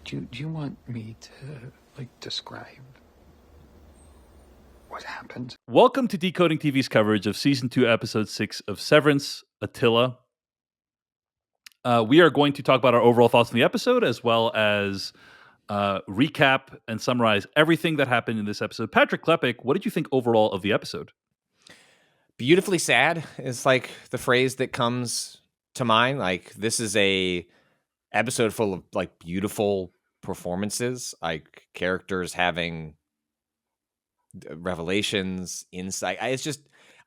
Do you want me to, describe what happened? Welcome to Decoding TV's coverage of Season 2, Episode 6 of Severance, Attilla. We are going to talk about our overall thoughts on the episode, as well as recap and summarize everything that happened in this episode. Patrick Klepek, what did you think overall of the episode? Beautifully sad is like the phrase that comes to mind. Like, this is a episode full of like beautiful performances, like characters having revelations, insight.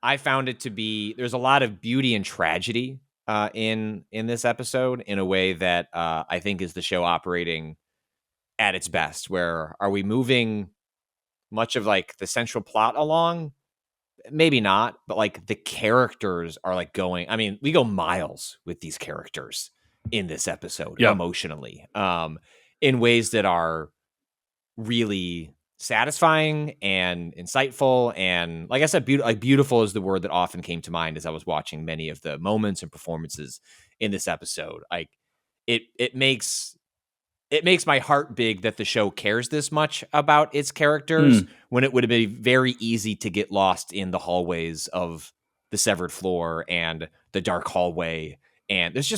I found it to be, there's a lot of beauty and tragedy in this episode in a way that I think is the show operating at its best. Where are we moving much of like the central plot along? Maybe not, but like the characters are like going, I mean, we go miles with these characters in this episode emotionally, in ways that are really satisfying and insightful. And like I said, beautiful is the word that often came to mind as I was watching many of the moments and performances in this episode. Like it makes my heart big that the show cares this much about its characters when it would have been very easy to get lost in the hallways of the severed floor and the dark hallway. And there's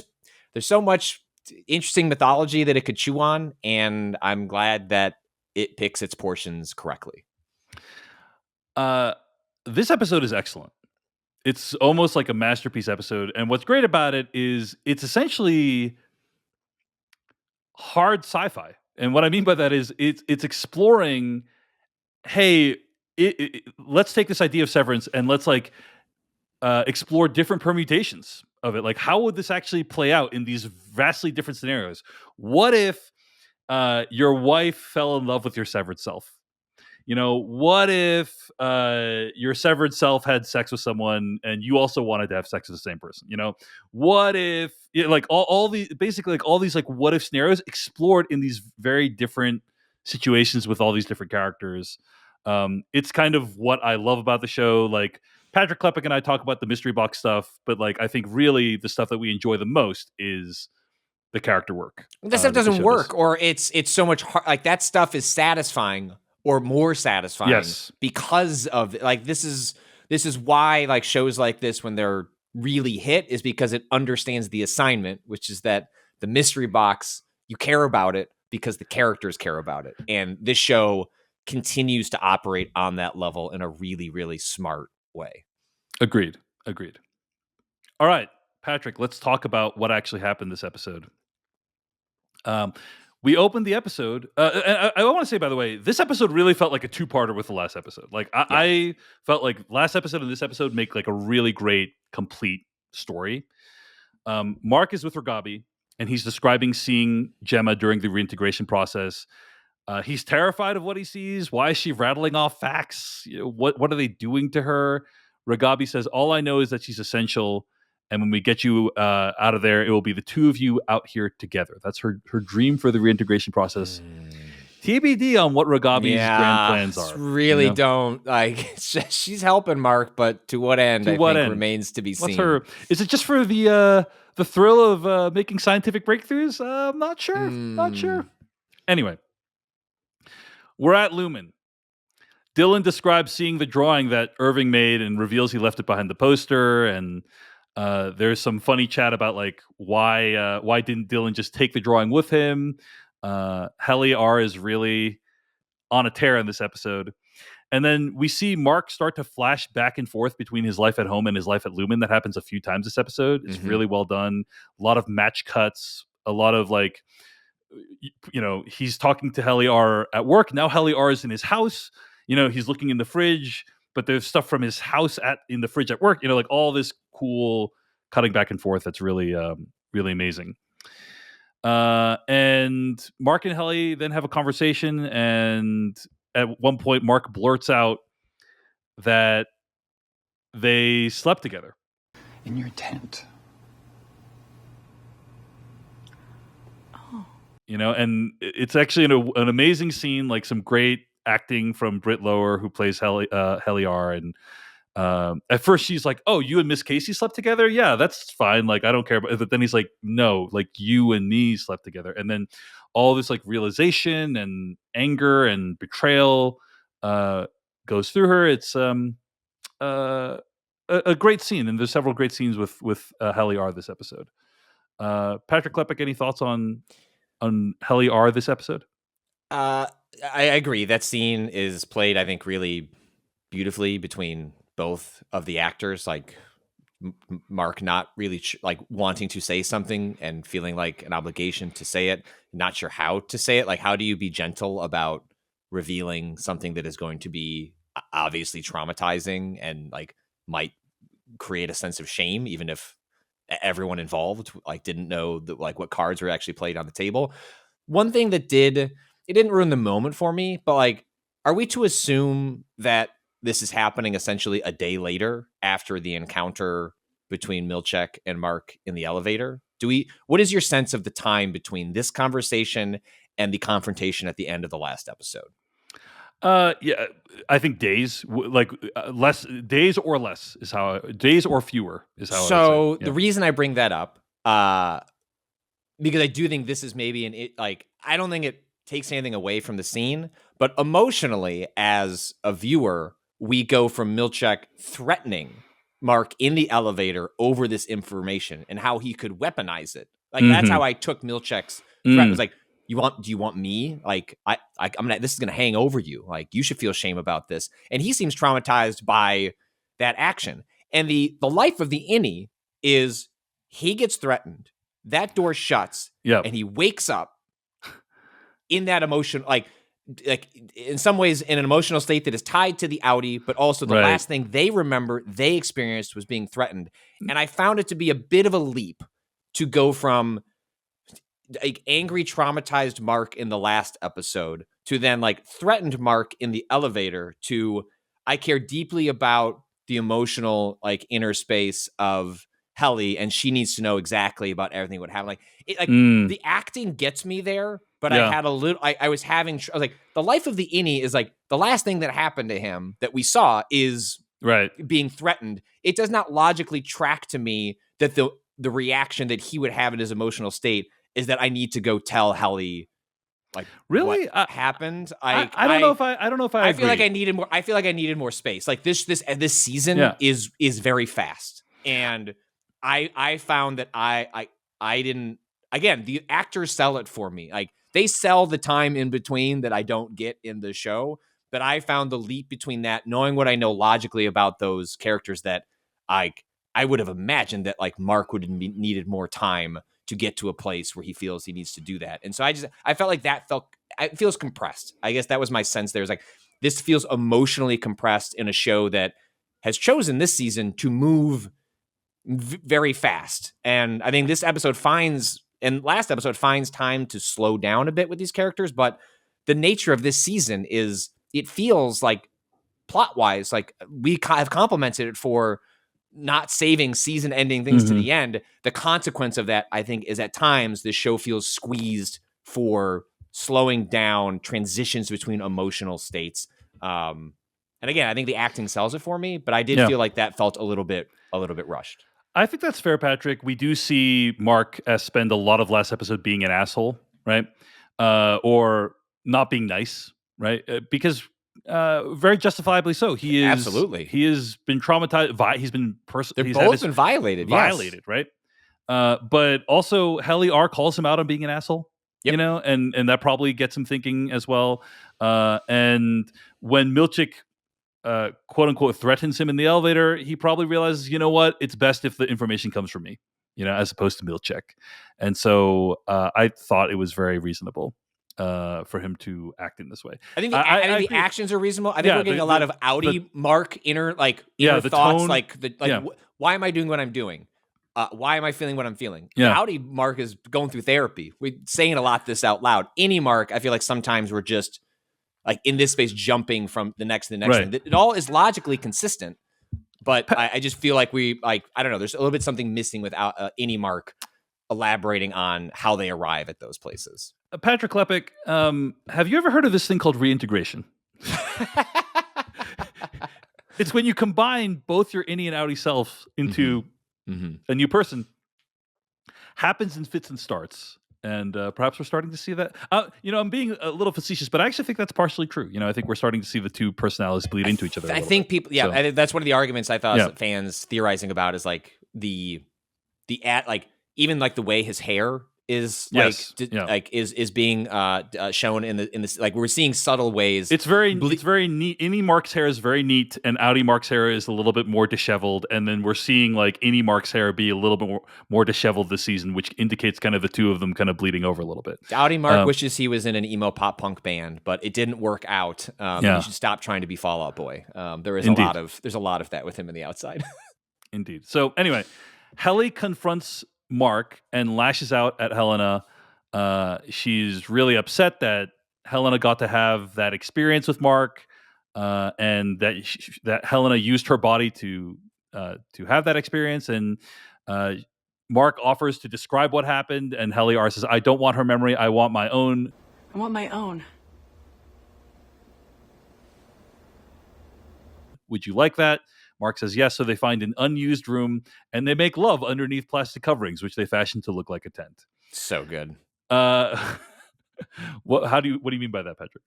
so much interesting mythology that it could chew on. And I'm glad that it picks its portions correctly. This episode is excellent. It's almost like a masterpiece episode. And what's great about it is it's essentially hard sci-fi. And what I mean by that is it's exploring, hey, let's take this idea of severance and let's explore different permutations of it. Like, how would this actually play out in these vastly different scenarios? What if your wife fell in love with your severed self? You know, what if your severed self had sex with someone and you also wanted to have sex with the same person? You know, what if like all these basically like all these like what if scenarios explored in these very different situations with all these different characters. It's kind of what I love about the show. Like, Patrick Klepek and I talk about the mystery box stuff, but like I think really the stuff that we enjoy the most is the character work. This stuff doesn't work, or it's so much hard. Like, that stuff is satisfying or more satisfying because of like this is why like shows like this, when they're really hit, is because it understands the assignment, which is that the mystery box, you care about it because the characters care about it. And this show continues to operate on that level in a really, really smart way. Agreed. All right, Patrick, let's talk about what actually happened this episode. We opened the episode. And I want to say, by the way, this episode really felt like a two-parter with the last episode. Like I felt like last episode and this episode make like a really great, complete story. Mark is with Ragabi, and he's describing seeing Gemma during the reintegration process. He's terrified of what he sees. Why is she rattling off facts? You know, what are they doing to her? Ragabi says, all I know is that she's essential. And when we get you out of there, it will be the two of you out here together. That's her dream for the reintegration process. TBD on what Ragabi's grand plans are. Really don't like. She's helping Mark, but to what end? I think remains to be seen. Is it just for the thrill of making scientific breakthroughs? I'm not sure. Not sure. Anyway, we're at Lumen. Dylan describes seeing the drawing that Irving made and reveals he left it behind the poster. And there's some funny chat about like why didn't Dylan just take the drawing with him? Helly R is really on a tear in this episode. And then we see Mark start to flash back and forth between his life at home and his life at Lumen. That happens a few times this episode. It's really well done. A lot of match cuts, a lot of like, you know, he's talking to Helly R at work. Now Helly R is in his house. You know, he's looking in the fridge, but there's stuff from his house in the fridge at work. You know, like all this cool cutting back and forth. That's really, really amazing. And Mark and Helly then have a conversation, and at one point, Mark blurts out that they slept together in your tent. Oh, you know, and it's actually an amazing scene. Like some great acting from Britt Lower, who plays Helly R, and At first she's like, "Oh, you and Miss Casey slept together? Yeah, that's fine. Like, I don't care." But then he's like, "No, like you and me slept together." And then all this like realization and anger and betrayal goes through her. It's a great scene, and there's several great scenes with Helly R this episode. Patrick Klepek, any thoughts on Helly R this episode? I agree. That scene is played, I think, really beautifully between both of the actors. Like Mark not really like wanting to say something and feeling like an obligation to say it, not sure how to say it. Like, how do you be gentle about revealing something that is going to be obviously traumatizing and like might create a sense of shame, even if everyone involved like didn't know that like what cards were actually played on the table. One thing that it didn't ruin the moment for me, but like, are we to assume that this is happening essentially a day later after the encounter between Milchek and Mark in the elevator? What is your sense of the time between this conversation and the confrontation at the end of the last episode? Yeah, I think days, less days or less is how days or fewer is how. So I would say. The reason I bring that up, because I do think this is maybe I don't think it takes anything away from the scene, but emotionally as a viewer, we go from Milchek threatening Mark in the elevator over this information and how he could weaponize it. Like that's how I took Milchek's threat. It was like, do you want me? Like this is gonna hang over you. Like you should feel shame about this. And he seems traumatized by that action. And the life of the innie is he gets threatened, that door shuts, and he wakes up in that emotion, like in some ways in an emotional state that is tied to the outie, but also the last thing they remember they experienced was being threatened. And I found it to be a bit of a leap to go from like angry, traumatized Mark in the last episode to then like threatened Mark in the elevator to I care deeply about the emotional like inner space of Helly, and she needs to know exactly about everything what happened. The acting gets me there, but I had a little. I was like the life of the innie is like the last thing that happened to him that we saw is being threatened. It does not logically track to me that the reaction that he would have in his emotional state is that I need to go tell Helly like really what happened. I don't know if I feel like I needed more. I feel like I needed more space. Like this season is very fast, and I found that I didn't. Again, the actors sell it for me. Like they sell the time in between that I don't get in the show. But I found the leap between that, knowing what I know logically about those characters, that I would have imagined that like Mark would have needed more time to get to a place where he feels he needs to do that. And so I felt like it feels compressed. I guess that was my sense there. Is like, this feels emotionally compressed in a show that has chosen this season to move very fast. And I think this episode last episode finds time to slow down a bit with these characters. But the nature of this season is it feels like plot wise, like we have complimented it for not saving season ending things to the end. The consequence of that, I think, is at times this show feels squeezed for slowing down transitions between emotional states. And again, I think the acting sells it for me, but I did feel like that felt a little bit rushed. I think that's fair, Patrick. We do see Mark spend a lot of last episode being an asshole, right? Or not being nice, right? Because very justifiably so. He is absolutely. He has been traumatized. He's been They've both been violated. Violated, right? But also, Helly R calls him out on being an asshole. Yep. You know, and that probably gets him thinking as well. And when Milchek, quote unquote, threatens him in the elevator, he probably realizes, you know what, it's best if the information comes from me, you know, as opposed to Milchek. And so I thought it was very reasonable for him to act in this way. I think the actions are reasonable. I think we're getting a lot of outie Mark inner thoughts, tone, why am I doing what I'm doing? Why am I feeling what I'm feeling? Yeah. The outie Mark is going through therapy. We're saying a lot this out loud. Any Mark, I feel like sometimes we're just like in this space jumping from the next to the next thing. It all is logically consistent, but I just feel like I don't know, there's a little bit something missing without any Mark elaborating on how they arrive at those places. Patrick Klepek, have you ever heard of this thing called reintegration? It's when you combine both your innie and outie self into a new person. Happens in fits and starts. And perhaps we're starting to see that. I'm being a little facetious, but I actually think that's partially true. I think we're starting to see the two personalities bleed into each other. I think people, So, I think that's one of the arguments I thought fans theorizing about is like the even like the way his hair is is being shown in this, like we're seeing subtle ways. It's very neat. Innie Mark's hair is very neat, and outie Mark's hair is a little bit more disheveled. And then we're seeing like innie Mark's hair be a little bit more disheveled this season, which indicates kind of the two of them kind of bleeding over a little bit. Outie Mark wishes he was in an emo pop punk band, but it didn't work out. You should stop trying to be Fall Out Boy. There's a lot of that with him in the outside. Indeed. So anyway, Helly confronts Mark and lashes out at Helena. She's really upset that Helena got to have that experience with Mark, and that Helena used her body to have that experience. And Mark offers to describe what happened, and Helly says, "I don't want her memory. I want my own." I want my own. Would you like that? Mark says yes, so they find an unused room, and they make love underneath plastic coverings, which they fashion to look like a tent. So good. What do you mean by that, Patrick?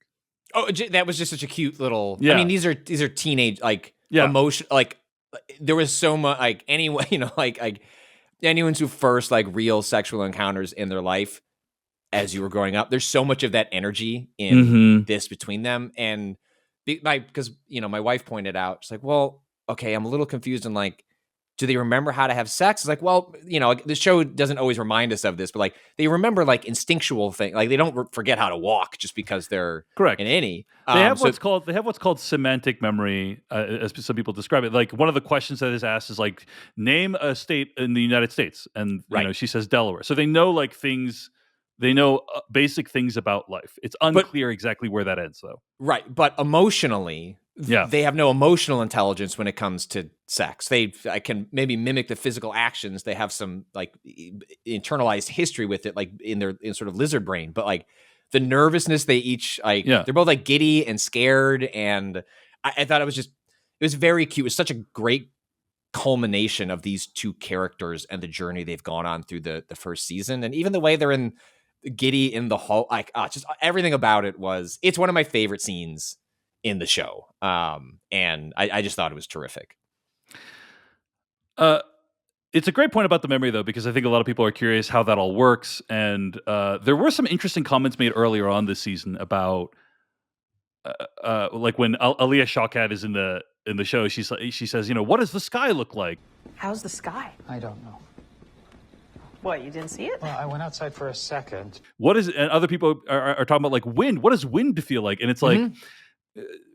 Oh, that was just such a cute little. I mean, these are teenage emotion. Like there was so much like anyway, like anyone's who first like real sexual encounters in their life as you were growing up. There's so much of that energy in this between them, and because my wife pointed out, she's like, well. Okay, I'm a little confused in like, do they remember how to have sex? It's like, well, the show doesn't always remind us of this, but like they remember like instinctual thing. Like they don't forget how to walk just because they're correct in any. They have what's called semantic memory, as some people describe it. Like one of the questions that is asked is like, name a state in the United States, and she says Delaware. So they know like things. They know basic things about life. It's unclear exactly where that ends, though. Right, but emotionally. They have no emotional intelligence when it comes to sex. I can maybe mimic the physical actions. They have some like internalized history with it, like in sort of lizard brain. But like the nervousness, they each they're both like giddy and scared. And I thought it was very cute. It was such a great culmination of these two characters and the journey they've gone on through the first season, and even the way they're in giddy in the hall. Like just everything about it it's one of my favorite scenes in the show. And I just thought it was terrific. It's a great point about the memory, though, because I think a lot of people are curious how that all works. And there were some interesting comments made earlier on this season about like when Aaliyah Shawkat is in the show, she says, what does the sky look like? How's the sky? I don't know. What, you didn't see it? Well, I went outside for a second. And other people are talking about like wind. What does wind feel like? And it's like,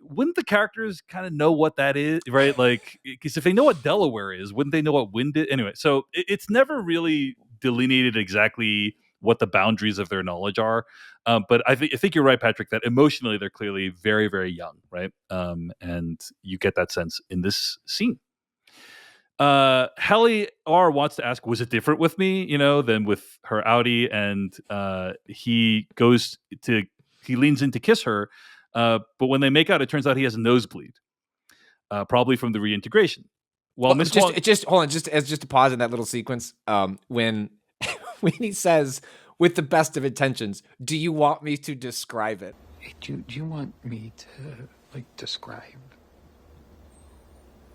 wouldn't the characters kind of know what that is, right? Like, because if they know what Delaware is, wouldn't they know what wind is? Anyway, so it's never really delineated exactly what the boundaries of their knowledge are. But I think you're right, Patrick, that emotionally they're clearly very, very young, right? And you get that sense in this scene. Helly wants to ask, was it different with me, than with her outie? And he leans in to kiss her. But when they make out, it turns out he has a nosebleed, probably from the reintegration. Well, hold on, just to pause in that little sequence, when he says, "With the best of intentions," do you want me to describe it? Hey, do you want me to like describe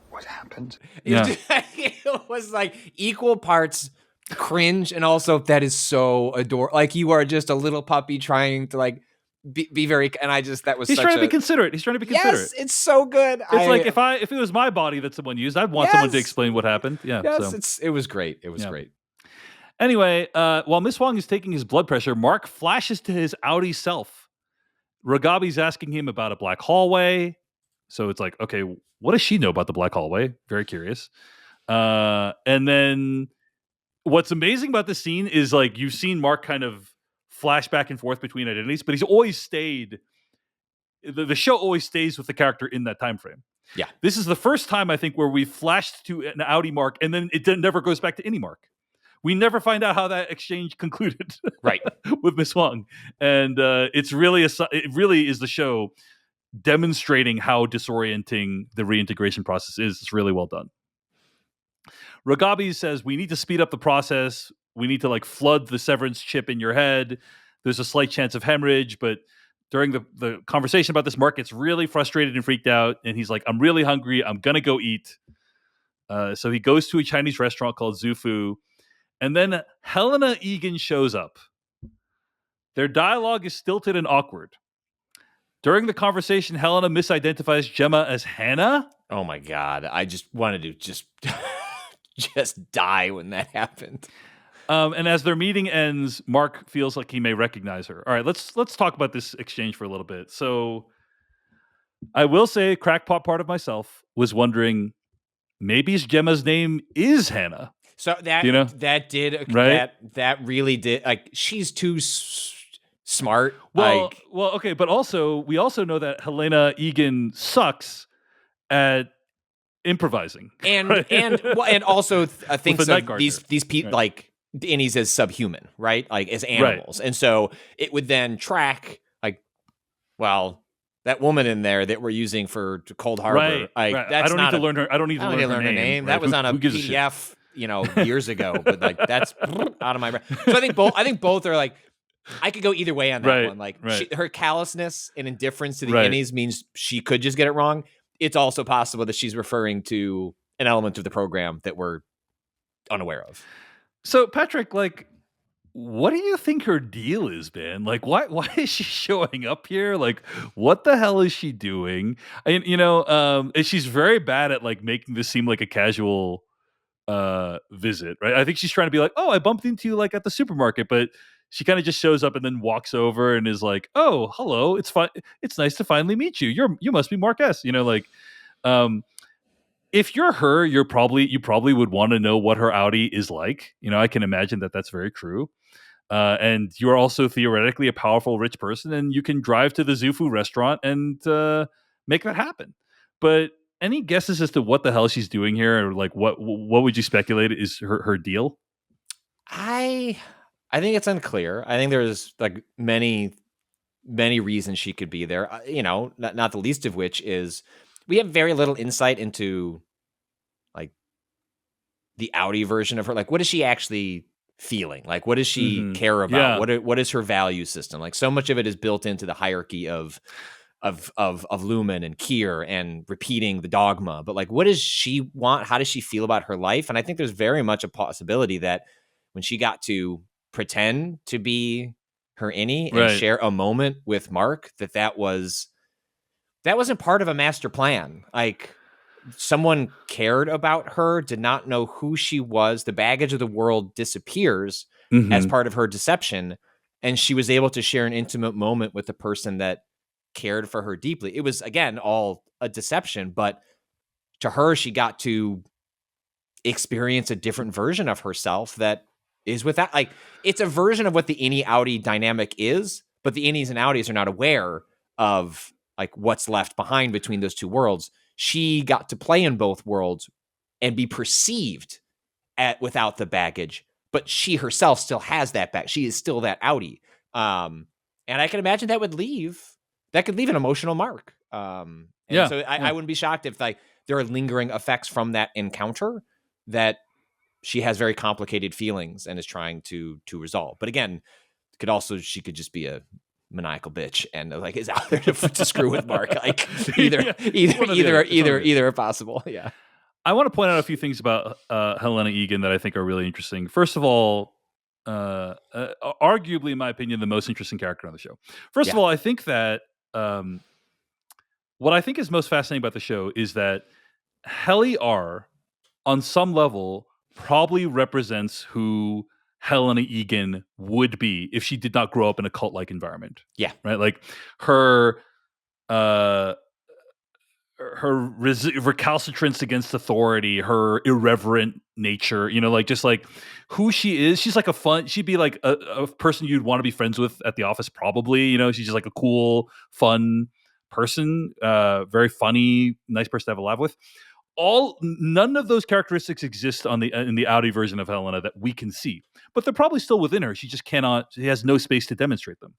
what happened? It was like equal parts cringe and also that is so adorable. Like you are just a little puppy trying to like. Be very, and he's trying to be considerate. Yes, it's so good. It's like if it was my body that someone used, I'd want someone to explain what happened. Yeah, yes, it was great. It was great. Anyway, while Miss Wong is taking his blood pressure, Mark flashes to his outie self. Ragabi's asking him about a black hallway, so it's like, okay, what does she know about the black hallway? Very curious. And then what's amazing about this scene is like you've seen Mark kind of flash back and forth between identities, but he's always stayed. The show always stays with the character in that time frame. Yeah, this is the first time I think where we flashed to an outie Mark, and then it never goes back to any Mark. We never find out how that exchange concluded, right, with Miss Wong, and it really is the show demonstrating how disorienting the reintegration process is. It's really well done. Ragabi says, we need to speed up the process. We need to like flood the severance chip in your head. There's a slight chance of hemorrhage, but during the conversation about this, Mark gets really frustrated and freaked out. And he's like, I'm really hungry. I'm going to go eat. So he goes to a Chinese restaurant called Zufu. And then Helena Egan shows up. Their dialogue is stilted and awkward. During the conversation, Helena misidentifies Gemma as Hannah. Oh my God. I just wanted to just die when that happened. And as their meeting ends, Mark feels like he may recognize her. All right, let's talk about this exchange for a little bit. So I will say, crackpot part of myself was wondering, maybe Gemma's name is Hannah. So that that did right? that really did, like, she's too smart. Well, like, okay, but we also know that Helena Egan sucks at improvising, and right? and also thinks of these people right. like innies as subhuman, right? Like as animals, right. And so it would then track like, well, that woman in there that we're using for Cold Harbor, right? That's I don't need to learn her. I don't need to learn her name. Right? That was on a PDF, years ago, but like that's out of my brain. So I think both are like, I could go either way on that one. Like her callousness and indifference to the innies means she could just get it wrong. It's also possible that she's referring to an element of the program that we're unaware of. So Patrick, like, what do you think her deal is, man? Like, why is she showing up here? Like, what the hell is she doing? And and she's very bad at like making this seem like a casual visit, right? I think she's trying to be like, oh, I bumped into you like at the supermarket, but she kind of just shows up and then walks over and is like, oh, hello, it's fine. It's nice to finally meet you. You must be Mark S. If you're her, you probably would want to know what her Audi is like. I can imagine that that's very true. And you're also theoretically a powerful, rich person, and you can drive to the Zufu restaurant and make that happen. But any guesses as to what the hell she's doing here, or like what would you speculate is her deal? I think it's unclear. I think there's like many reasons she could be there. Not the least of which is we have very little insight into like the Audi version of her. Like, what is she actually feeling? Like, what does she care about? Yeah. What is her value system? Like, so much of it is built into the hierarchy of Lumen and Kier and repeating the dogma. But like, what does she want? How does she feel about her life? And I think there's very much a possibility that when she got to pretend to be her innie and share a moment with Mark, that wasn't part of a master plan. Like, someone cared about her, did not know who she was. The baggage of the world disappears as part of her deception. And she was able to share an intimate moment with the person that cared for her deeply. It was, again, all a deception, but to her, she got to experience a different version of herself that is without, like, it's a version of what the innie Audi dynamic is, but the innies and Audis are not aware of like what's left behind between those two worlds. She got to play in both worlds and be perceived without the baggage, but she herself still has that back. She is still that Audi. And I can imagine that could leave an emotional mark. So I wouldn't be shocked if like there are lingering effects from that encounter that she has very complicated feelings and is trying to resolve. But again, she could just be a maniacal bitch and like is out there to screw with Mark. Like either are possible. Yeah. I want to point out a few things about Helena Egan that I think are really interesting. First of all, arguably, in my opinion, the most interesting character on the show. First of all, I think that what I think is most fascinating about the show is that Helly R, on some level, probably represents who Helena Egan would be if she did not grow up in a cult-like environment. Yeah. Right? Like her recalcitrance against authority, her irreverent nature, like just like who she is. She's like she'd be like a person you'd want to be friends with at the office, probably. She's just like a cool, fun person, very funny, nice person to have a laugh with. None of those characteristics exist in the Audi version of Helena that we can see, but they're probably still within her. She just cannot. She has no space to demonstrate them.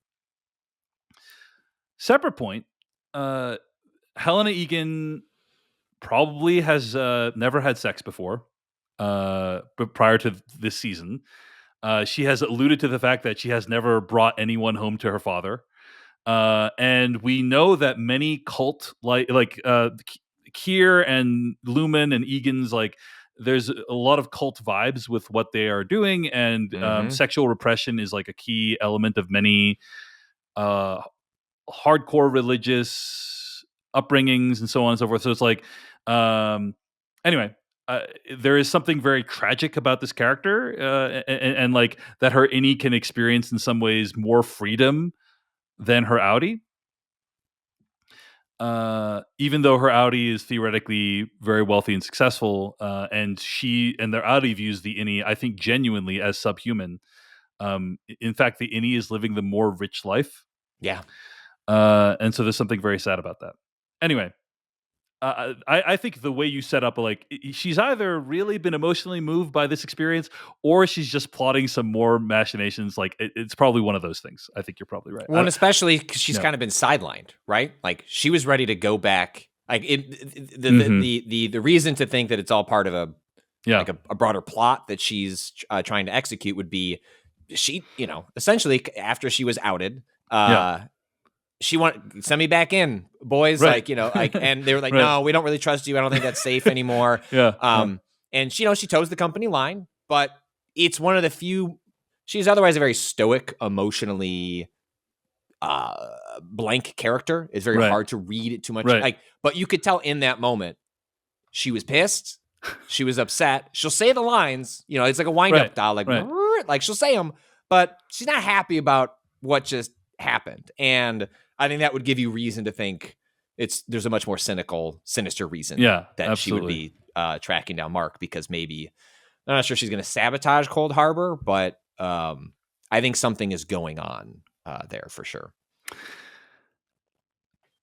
Separate point. Helena Egan probably has never had sex before, but prior to this season. She has alluded to the fact that she has never brought anyone home to her father. And we know that many cult Kier and Lumen and Egan's, like, there's a lot of cult vibes with what they are doing, and sexual repression is like a key element of many hardcore religious upbringings and so on and so forth. So it's like, anyway, there is something very tragic about this character, and like that her innie can experience in some ways more freedom than her outie. Even though her outie is theoretically very wealthy and successful, and their outie views the innie, I think, genuinely as subhuman. In fact, the innie is living the more rich life. Yeah. And so there's something very sad about that. Anyway, I think the way you set up, like, she's either really been emotionally moved by this experience, or she's just plotting some more machinations. Like, it's probably one of those things. I think you're probably right. Well, and especially because she's kind of been sidelined, right? Like, she was ready to go back. Like, the reason to think that it's all part of a broader plot that she's trying to execute would be she, essentially after she was outed, she send me back in, boys. Right. And they were like, Right. No, we don't really trust you. I don't think that's safe anymore. And she toes the company line, but it's one of the few. She's otherwise a very stoic, emotionally blank character. It's very hard to read it too much. Right. But you could tell in that moment she was pissed. She was upset. She'll say the lines. It's like a wind-up doll. Like she'll say them, but she's not happy about what just happened. And I think that would give you reason to think there's a much more sinister reason that absolutely. she would be tracking down Mark, because maybe, I'm not sure she's going to sabotage Cold Harbor, but I think something is going on there for sure.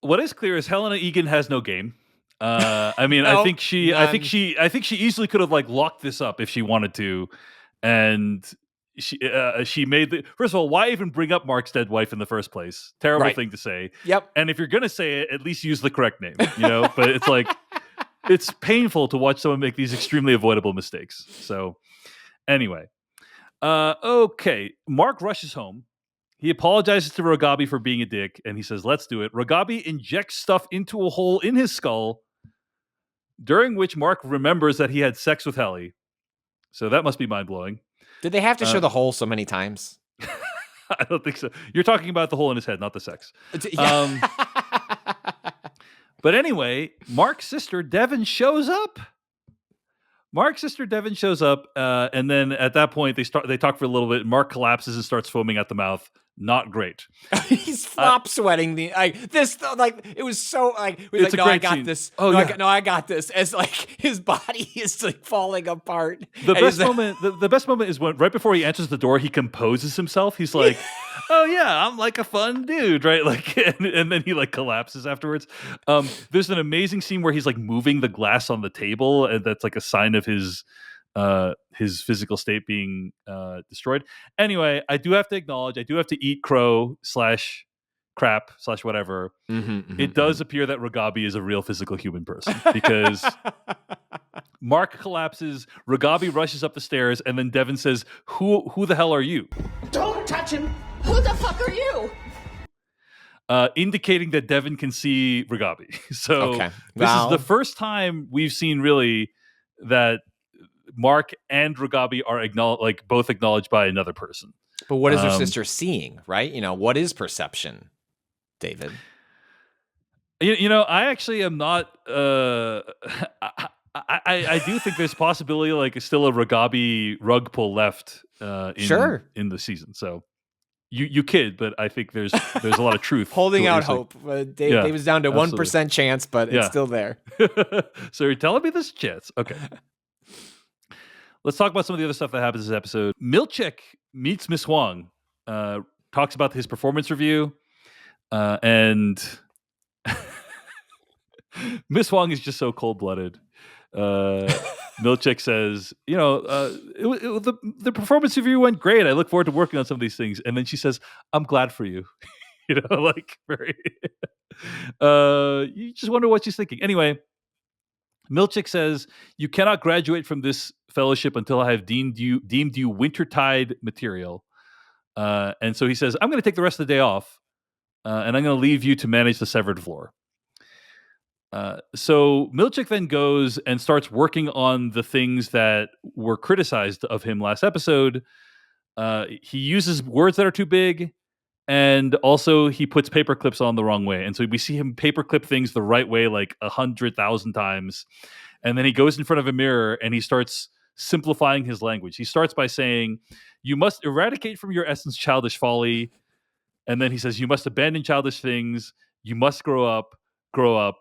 What is clear is Helena Egan has no game. I think she easily could have, like, locked this up if she wanted to, and she made first of all, why even bring up Mark's dead wife in the first place? Terrible thing to say. Yep. And if you're gonna say it, at least use the correct name. But it's like, it's painful to watch someone make these extremely avoidable mistakes. So anyway, okay, Mark rushes home. He apologizes to Rogabi for being a dick, and he says, "Let's do it." Rogabi injects stuff into a hole in his skull, during which Mark remembers that he had sex with Helly. So that must be mind-blowing. Did they have to show the hole so many times? I don't think so. You're talking about the hole in his head, not the sex. Yeah. But anyway, Mark's sister, Devin, shows up. And then at that point, they talk for a little bit. Mark collapses and starts foaming at the mouth. Not great. He's flop sweating it was so It's a no, great I got scene. this. Oh, I got this. As like his body is like falling apart. The best moment is when right before he enters the door, he composes himself. He's like, "Oh yeah, I'm like a fun dude, right?" Like, and then he like collapses afterwards. There's an amazing scene where he's like moving the glass on the table, and that's like a sign of his physical state being destroyed. Anyway, I do have to eat crow / crap / whatever. It does appear that Rogabi is a real physical human person, because Mark collapses, Rogabi rushes up the stairs, and then Devin says, who the hell are you? Don't touch him! Who the fuck are you? Indicating that Devin can see Rogabi. So Okay. This is the first time we've seen really that Mark and Rogabi are both acknowledged by another person. But what is her sister seeing, right? What is perception, David? I actually am not. I do think there's possibility, like, still a Rogabi rug pull left in the season. So you kid, but I think there's a lot of truth. Holding out saying. hope. David's down to 1% chance, but it's Yeah. still there. So you're telling me this chance? Okay. Let's talk about some of the other stuff that happens this episode. Milchek meets Miss Huang, talks about his performance review, and Miss Huang is just so cold-blooded. Milchek says, the performance review went great. I look forward to working on some of these things. And then she says, "I'm glad for you." like very. You just wonder what she's thinking. Anyway, Milchick says, "You cannot graduate from this fellowship until I have deemed you wintertide material." And so he says, "I'm going to take the rest of the day off, and I'm going to leave you to manage the severed floor." So Milchick then goes and starts working on the things that were criticized of him last episode. He uses words that are too big, and also he puts paper clips on the wrong way. And so we see him paperclip things the right way like 100,000 times. And then he goes in front of a mirror and he starts simplifying his language. He starts by saying, "You must eradicate from your essence childish folly." And then he says, "You must abandon childish things. You must grow up, grow."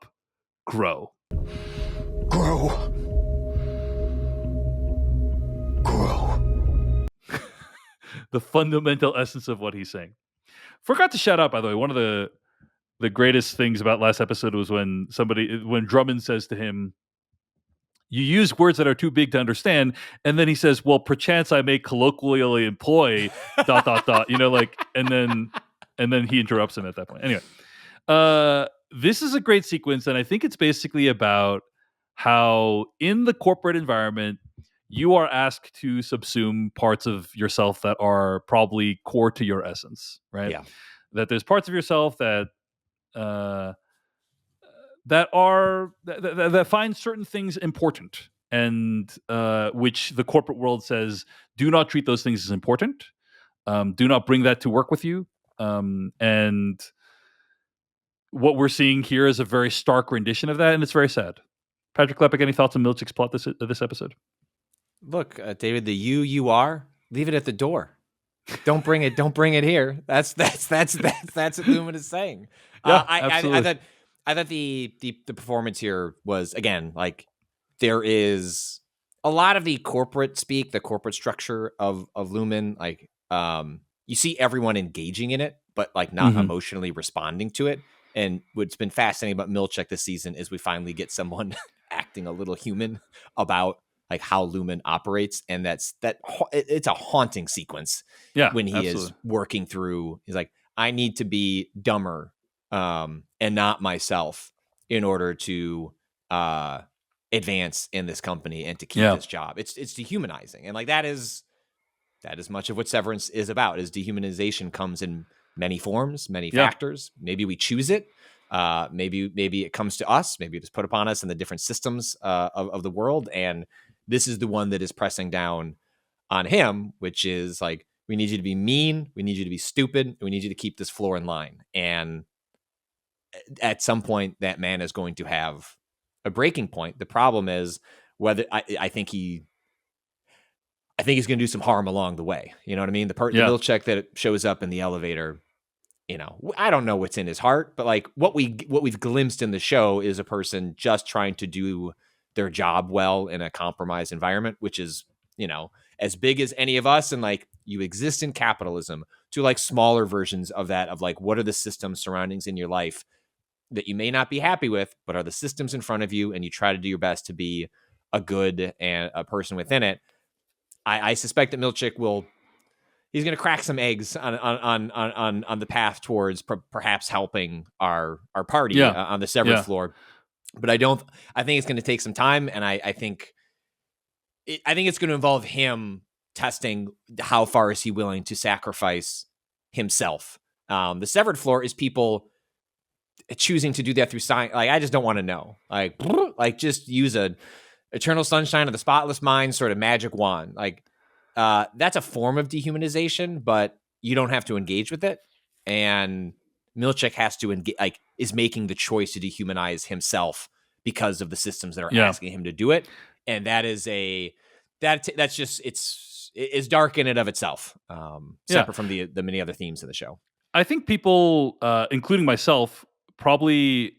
Grow. The fundamental essence of what he's saying. Forgot to shout out, by the way, one of the greatest things about last episode was when Drummond says to him, "You use words that are too big to understand," and then he says, "Well, perchance I may colloquially employ ... and then he interrupts him at that point. Anyway, this is a great sequence, and I think it's basically about how in the corporate environment you are asked to subsume parts of yourself that are probably core to your essence, right? Yeah. That there's parts of yourself that that find certain things important, and which the corporate world says, do not treat those things as important. Do not bring that to work with you. And what we're seeing here is a very stark rendition of that, and it's very sad. Patrick Klepek, any thoughts on Milchick's plot this episode? Look, David, the you are, leave it at the door. Don't bring it here. That's what Lumen is saying. Yeah, absolutely. I thought the performance here was, again, like, there is a lot of the corporate speak, the corporate structure of Lumen. Like, you see everyone engaging in it, but like not emotionally responding to it. And what's been fascinating about Milchick this season is we finally get someone acting a little human about like how Lumen operates, and it's a haunting sequence. Yeah, when he absolutely. is working through, he's like, I need to be dumber and not myself in order to advance in this company and to keep this job. It's dehumanizing, and like that is much of what Severance is about. Is dehumanization comes in many forms, many factors. Maybe we choose it. Maybe it comes to us. Maybe it is put upon us in the different systems of the world. And this is the one that is pressing down on him, which is like, we need you to be mean. We need you to be stupid. And we need you to keep this floor in line. And at some point, that man is going to have a breaking point. The problem is whether I think he's going to do some harm along the way. You know what I mean? The Milchick that shows up in the elevator, I don't know what's in his heart, but like what we've glimpsed in the show is a person just trying to do their job well in a compromised environment, which is, as big as any of us. And like, you exist in capitalism, to like smaller versions of that, of like, what are the systems surroundings in your life that you may not be happy with, but are the systems in front of you, and you try to do your best to be a good and a person within it. I suspect that Milchick he's going to crack some eggs on the path towards perhaps helping our party on the severed floor. But I think it's going to take some time. And I think it's going to involve him testing how far is he willing to sacrifice himself. The severed floor is people choosing to do that through science. Like, I just don't want to know. Like just use a Eternal Sunshine of the Spotless Mind sort of magic wand. Like, that's a form of dehumanization, but you don't have to engage with it. And Milchick has to is making the choice to dehumanize himself because of the systems that are asking him to do it. And that is that's just, it's dark in and of itself, separate from the many other themes of the show. I think people, including myself, probably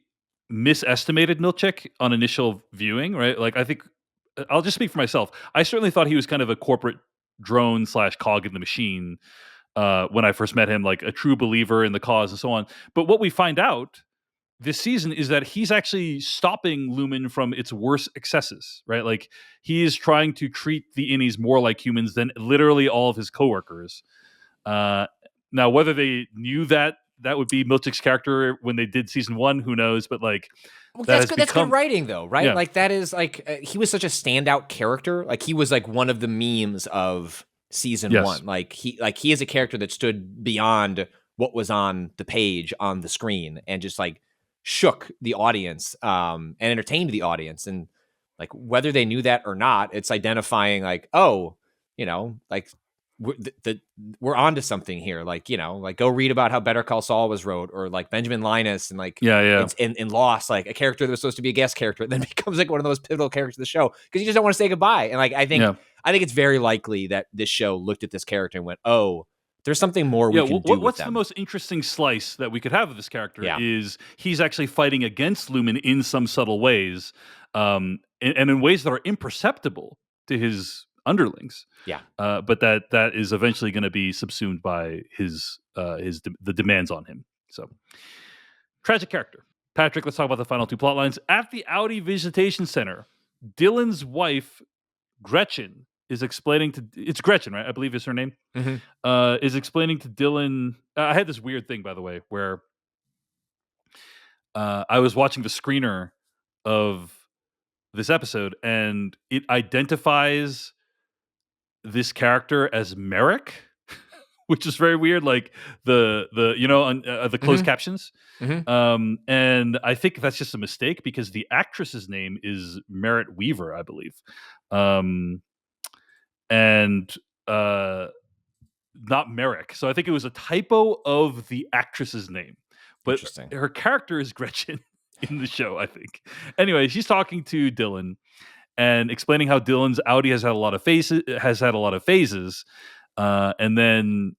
misestimated Milchick on initial viewing, right? Like, I think, I'll just speak for myself. I certainly thought he was kind of a corporate drone / cog in the machine when I first met him, like a true believer in the cause and so on. But what we find out this season is that he's actually stopping Lumen from its worst excesses, right? Like, he is trying to treat the innies more like humans than literally all of his coworkers. Now, whether they knew that that would be Milchik's character when they did season 1. Who knows? But like, Well, that that's has good. That's become- good writing, though, right? Yeah. Like that is like he was such a standout character. Like he was like one of the memes of season Yes. 1. Like he is a character that stood beyond what was on the page on the screen and just like shook the audience and entertained the audience. And like whether they knew that or not, it's identifying like, oh, you know, like we're onto something here. Like, you know, like go read about how Better Call Saul was wrote, or like Benjamin Linus, and like it's in Lost, like a character that was supposed to be a guest character then becomes like one of those pivotal characters of the show because you just don't want to say goodbye. And like I think it's very likely that this show looked at this character and went, oh, there's somting more we can do with what's them. the most interesting slice that we could have of this character is he's actually fighting against Lumen in some subtle ways, and in ways that are imperceptible to his underlings. But that is eventually going to be subsumed by the demands on him. So, tragic character. Patrick, let's talk about the final 2 plot lines. At the Audi Visitation Center, Dylan's wife, Gretchen, is explaining to... It's Gretchen, right? I believe is her name. Mm-hmm. Is explaining to Dylan... I had this weird thing, by the way, where I was watching the screener of this episode, and it identifies this character as Merrick, which is very weird. Like the closed captions, and I think that's just a mistake because the actress's name is Merritt Weaver, I believe, and not Merrick. So I think it was a typo of the actress's name, but her character is Gretchen in the show, I think. Anyway, she's talking to Dylan and explaining how Dylan's Audi has had a lot of phases, and then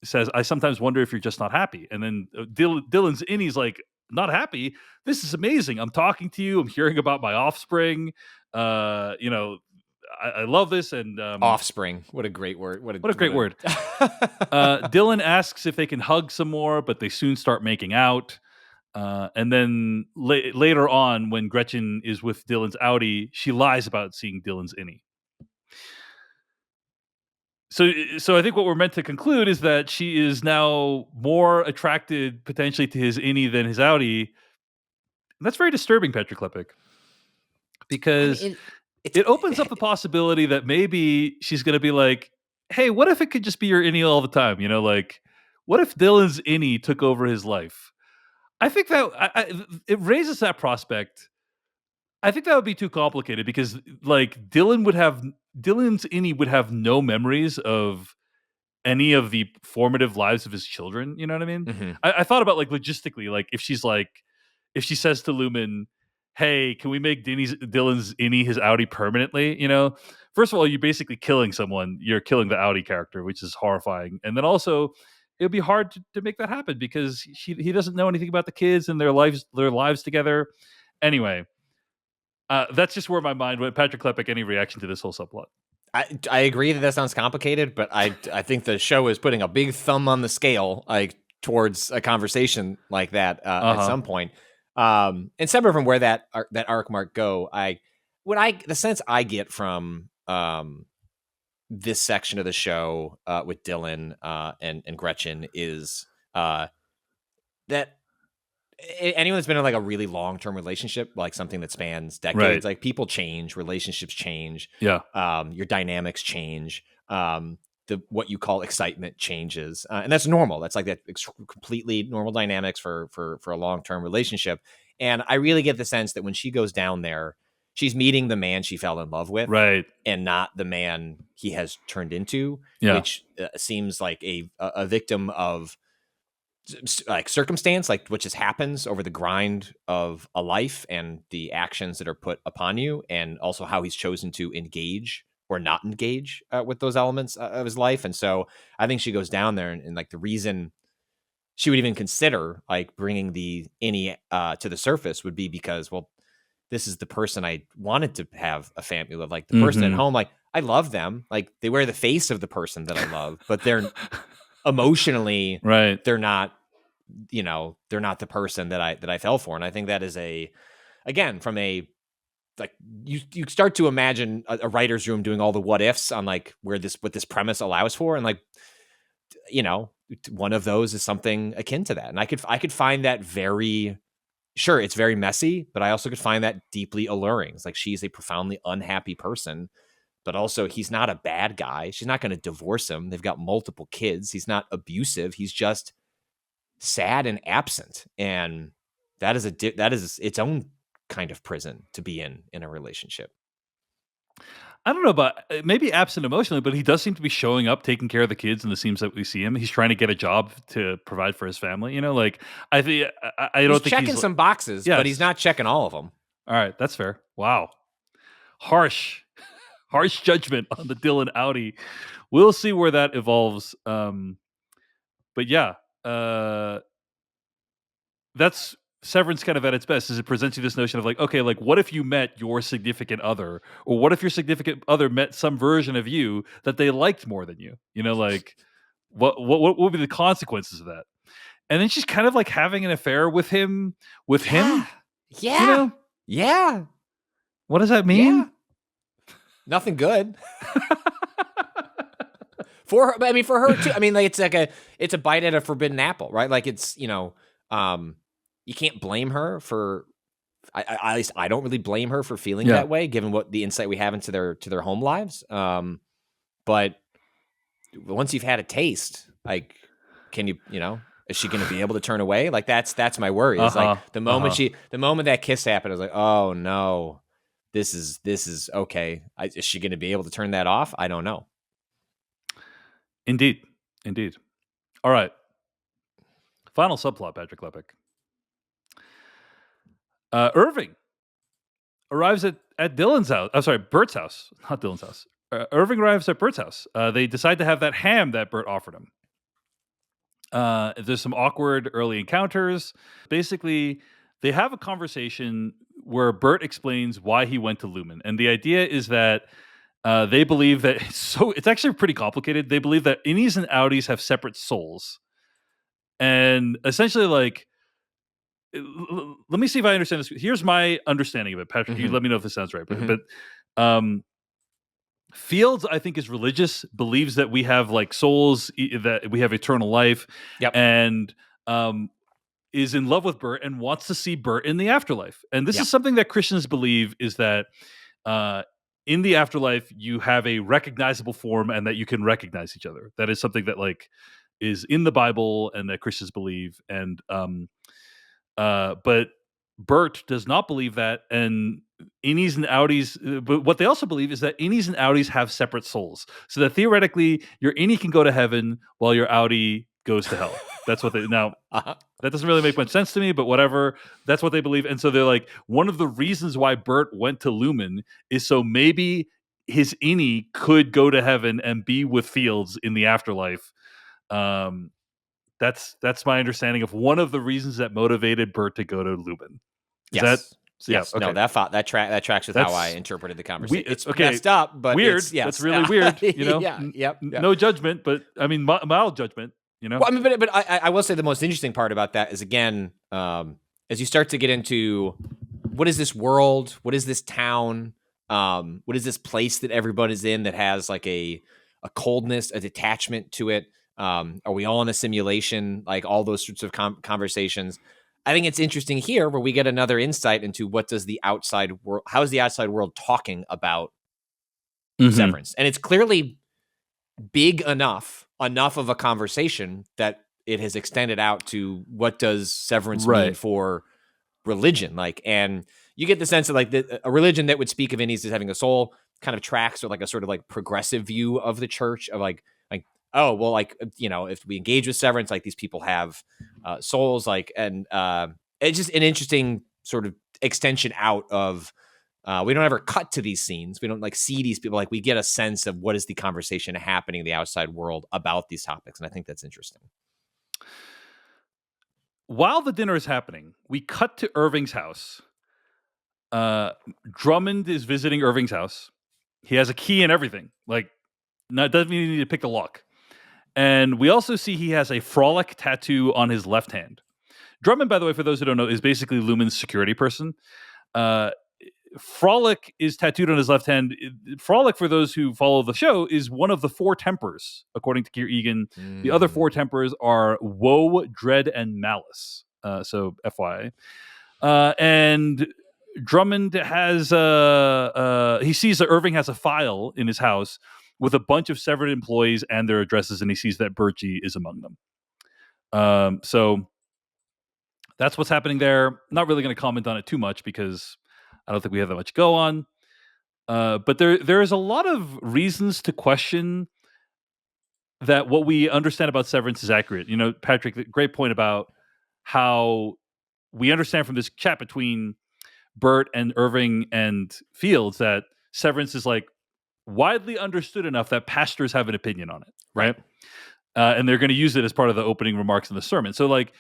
says, "I sometimes wonder if you're just not happy." And then Dylan's in, he's like, "Not happy? This is amazing. I'm talking to you. I'm hearing about my offspring. I love this." And offspring, what a great word! What a great word. Dylan asks if they can hug some more, but they soon start making out. And then later on, when Gretchen is with Dylan's Audi, she lies about seeing Dylan's innie. So I think what we're meant to conclude is that she is now more attracted potentially to his innie than his Audi. And that's very disturbing, Patrick Klepek, because it opens up the possibility that maybe she's going to be like, "Hey, what if it could just be your innie all the time? You know, like, what if Dylan's innie took over his life?" I think that it raises that prospect. I think that would be too complicated because, like, Dylan's innie would have no memories of any of the formative lives of his children. You know what I mean? Mm-hmm. I thought about, like, logistically, like if she says to Lumen, "Hey, can we make Dylan's innie his Audi permanently?" You know, first of all, you're basically killing someone. You're killing the Audi character, which is horrifying, and then also, it would be hard to make that happen because he doesn't know anything about the kids and their lives together. Anyway, that's just where my mind went. Patrick Klepek, any reaction to this whole subplot? I agree that sounds complicated, but I think the show is putting a big thumb on the scale, like towards a conversation like that at some point. And separate from where that arc might go, the sense I get from this section of the show with Dylan and Gretchen is that anyone that's been in like a really long-term relationship, like something that spans decades, like people change, relationships change, your dynamics change, what you call excitement changes, and that's normal. That's like that completely normal dynamics for a long-term relationship. And I really get the sense that when she goes down there, she's meeting the man she fell in love with, and not the man he has turned into, which seems like a victim of like circumstance, like which just happens over the grind of a life and the actions that are put upon you, and also how he's chosen to engage or not engage with those elements of his life. And so I think she goes down there and like the reason she would even consider like bringing the innie to the surface would be because, well, this is the person I wanted to have a family with, like the person at home. Like I love them. Like they wear the face of the person that I love, but they're emotionally, they're not, they're not the person that I fell for. And I think that is again, from a, like you start to imagine a writer's room doing all the what ifs on like what this premise allows for. And like, one of those is something akin to that. And I could find that very, sure, it's very messy, but I also could find that deeply alluring. It's like she's a profoundly unhappy person, but also he's not a bad guy. She's not going to divorce him. They've got multiple kids. He's not abusive. He's just sad and absent. And that is its own kind of prison to be in a relationship. I don't know about maybe absent emotionally, but he does seem to be showing up, taking care of the kids in the scenes that we see him. He's trying to get a job to provide for his family. You know, like I think I don't he's think checking some boxes, but he's not checking all of them. All right, that's fair. Wow, harsh judgment on the Dylan Audi. We'll see where that evolves. But yeah, that's Severance kind of at its best, is it presents you this notion of like, okay, like what if you met your significant other, or what if your significant other met some version of you that they liked more than you? You know, like what would be the consequences of that? And then she's kind of like having an affair with him. Yeah. You know? Yeah. What does that mean? Yeah. Nothing good. For her, I mean, for her too. I mean, like it's a bite at a forbidden apple, right? Like it's, you know, you can't blame her for. At least I don't really blame her for feeling that way, given what the insight we have into their home lives. But once you've had a taste, like, can you know, is she going to be able to turn away? Like that's my worry. Is like the moment that kiss happened, I was like, oh no, this is okay. Is she going to be able to turn that off? I don't know. Indeed. All right. Final subplot, Patrick Klepek. Irving arrives at Dylan's house. I'm sorry, Bert's house, not Dylan's house. Irving arrives at Bert's house. They decide to have that ham that Bert offered him. There's some awkward early encounters. Basically, they have a conversation where Bert explains why he went to Lumen. And the idea is that they believe that, so it's actually pretty complicated. They believe that innies and outies have separate souls. And essentially, like, let me see if I understand this. Here's my understanding of it, Patrick. You let me know if this sounds right. But Fields, I think, is religious, believes that we have like souls, that we have eternal life, and is in love with Bert and wants to see Bert in the afterlife. And this is something that Christians believe, is that in the afterlife you have a recognizable form and that you can recognize each other. That is something that like is in the Bible and that Christians believe. And but Bert does not believe that, and innies and outies. But what they also believe is that innies and outies have separate souls, so that theoretically your innie can go to heaven while your outie goes to hell. That's what they now. That doesn't really make much sense to me, but whatever. That's what they believe, and so they're like, one of the reasons why Bert went to Lumen is so maybe his innie could go to heaven and be with Fields in the afterlife. That's my understanding of one of the reasons that motivated Bert to go to Lumen. Yes. Okay. No, that tracks with how I interpreted the conversation. It's messed up, but weird. It's, yes. It's really weird. You know, yeah. No judgment, but I mean mild judgment. You know, well, I mean, but I will say the most interesting part about that is, again, as you start to get into what is this world, what is this town, what is this place that everyone is in that has like a coldness, a detachment to it. Are we all in a simulation? Like all those sorts of conversations. I think it's interesting here where we get another insight into what does the outside world, how is the outside world talking about Severance? And it's clearly big enough of a conversation that it has extended out to what does Severance mean for religion? Like, and you get the sense of like a religion that would speak of innies as having a soul kind of tracks with like a sort of like progressive view of the church of like, oh, well, like, you know, if we engage with Severance, like these people have souls, like, and it's just an interesting sort of extension out of, we don't ever cut to these scenes. We don't like see these people. Like we get a sense of what is the conversation happening in the outside world about these topics. And I think that's interesting. While the dinner is happening, we cut to Irving's house. Drummond is visiting Irving's house. He has a key and everything. Like, doesn't even need to pick the lock. And we also see he has a frolic tattoo on his left hand. Drummond, by the way, for those who don't know, is basically Lumen's security person. Frolic is tattooed on his left hand. Frolic, for those who follow the show, is one of the four tempers, according to Keir Egan. The other four tempers are Woe, Dread, and Malice. So FYI. And Drummond has he sees that Irving has a file in his house with a bunch of severed employees and their addresses, and he sees that Birchie is among them. So that's what's happening there. Not really going to comment on it too much because I don't think we have that much to go on. But there is a lot of reasons to question that what we understand about Severance is accurate. You know, Patrick, great point about how we understand from this chat between Bert and Irving and Fields that Severance is like widely understood enough that pastors have an opinion on it, right? And they're going to use it as part of the opening remarks in the sermon. So, like,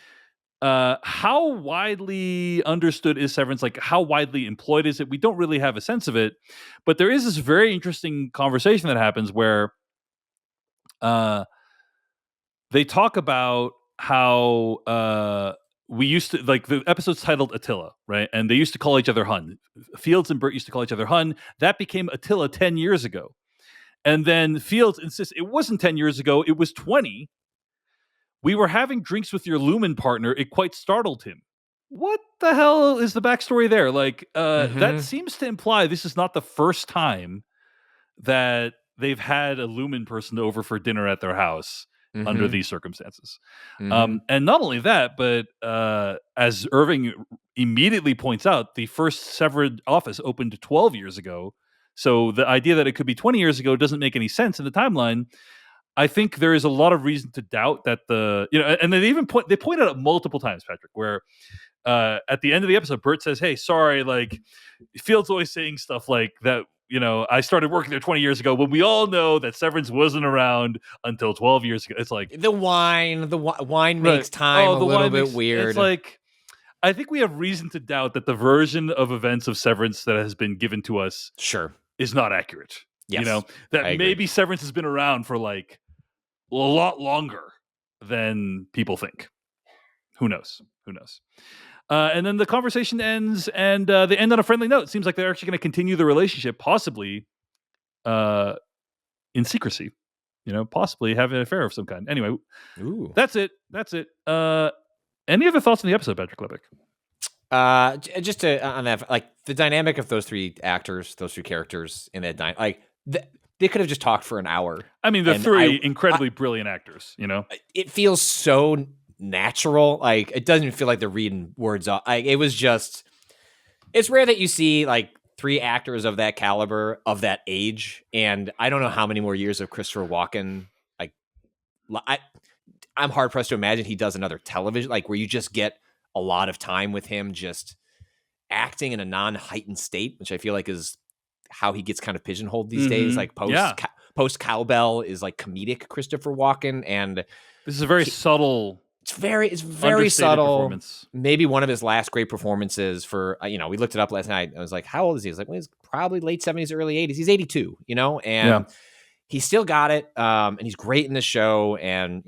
how widely understood is Severance? Like, how widely employed is it? We don't really have a sense of it, but there is this very interesting conversation that happens where they talk about how we used to, like, the episode's titled Attila, right? And they used to call each other Hun. Fields and Bert used to call each other Hun. That became Attila 10 years ago. And then Fields insists it wasn't 10 years ago, it was 20. We were having drinks with your Lumen partner. It quite startled him. What the hell is the backstory there? Like, that seems to imply this is not the first time that they've had a Lumen person over for dinner at their house under these circumstances. And not only that, but as Irving immediately points out, the first Severed office opened 12 years ago. So the idea that it could be 20 years ago doesn't make any sense in the timeline. I think there is a lot of reason to doubt that and they pointed out multiple times, Patrick, where at the end of the episode, Bert says, "Hey, sorry, like Fields always saying stuff like that. You know, I started working there 20 years ago, but we all know that Severance wasn't around until 12 years ago." It's like the wine makes time a little bit weird. It's like, I think we have reason to doubt that the version of events of Severance that has been given to us is not accurate. Yes, you know, that maybe Severance has been around for like a lot longer than people think. Who knows? And then the conversation ends, and they end on a friendly note. It seems like they're actually going to continue the relationship, possibly in secrecy. You know, possibly have an affair of some kind. Anyway, that's it. Any other thoughts on the episode, Patrick Klepek? Just to on that, like the dynamic of those three actors, those two characters in that they could have just talked for an hour. I mean, they're three incredibly brilliant actors. You know, it feels so natural. Like, it doesn't feel like they're reading words off. Like, it was just, it's rare that you see like three actors of that caliber, of that age, and I don't know how many more years of Christopher Walken. Like, I'm hard pressed to imagine he does another television, like where you just get a lot of time with him just acting in a non-heightened state, which I feel like is how he gets kind of pigeonholed these days. Like post Cowbell is like comedic Christopher Walken, and this is a very subtle. It's very subtle. Maybe one of his last great performances for, we looked it up last night. I was like, how old is he? I was like, well, he's probably late 70s, early 80s. He's 82, and he's still got it. And he's great in the show. And,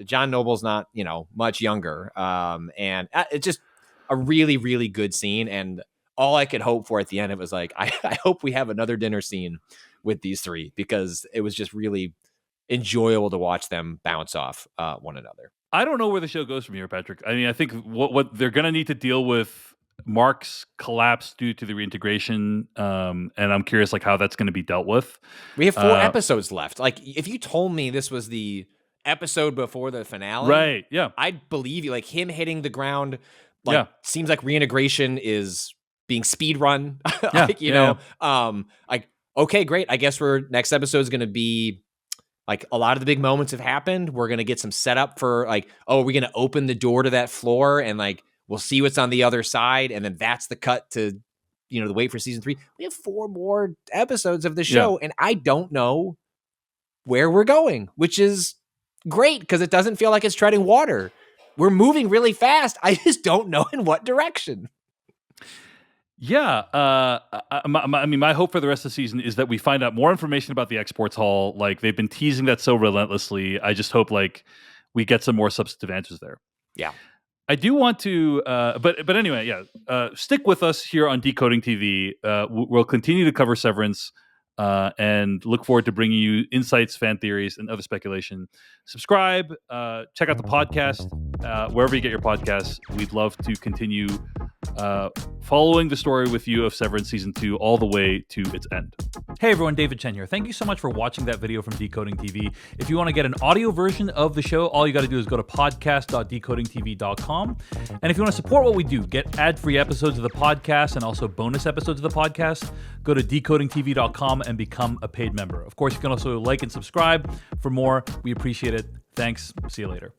John Noble's not, much younger. And it's just a really, really good scene. And all I could hope for at the end, it was like, I hope we have another dinner scene with these three, because it was just really enjoyable to watch them bounce off one another. I don't know where the show goes from here, Patrick. I mean, I think what they're going to need to deal with Mark's collapse due to the reintegration, and I'm curious like how that's going to be dealt with. We have 4 episodes left. Like, if you told me this was the episode before the finale, right? Yeah, I'd believe you. Like, him hitting the ground, like, seems like reintegration is being speed run. Like, okay, great. I guess next episode is going to be. Like, a lot of the big moments have happened. We're going to get some setup for like, are we going to open the door to that floor and like, we'll see what's on the other side. And then that's the cut to, the wait for season 3. We have 4 more episodes of the show and I don't know where we're going, which is great because it doesn't feel like it's treading water. We're moving really fast. I just don't know in what direction. Yeah, I mean, my hope for the rest of the season is that we find out more information about the exports hall. Like, they've been teasing that so relentlessly. I just hope like we get some more substantive answers there. Yeah. I do want to, but anyway, yeah. Stick with us here on Decoding TV. We'll continue to cover Severance, and look forward to bringing you insights, fan theories, and other speculation. Subscribe. Check out the podcast wherever you get your podcasts. We'd love to continue following the story with you of Severance Season 2 all the way to its end. Hey everyone, David Chen here. Thank you so much for watching that video from Decoding TV. If you want to get an audio version of the show, all you got to do is go to podcast.decodingtv.com. And if you want to support what we do, get ad-free episodes of the podcast and also bonus episodes of the podcast, go to decodingtv.com and become a paid member. Of course, you can also like and subscribe for more. We appreciate it. Thanks. See you later.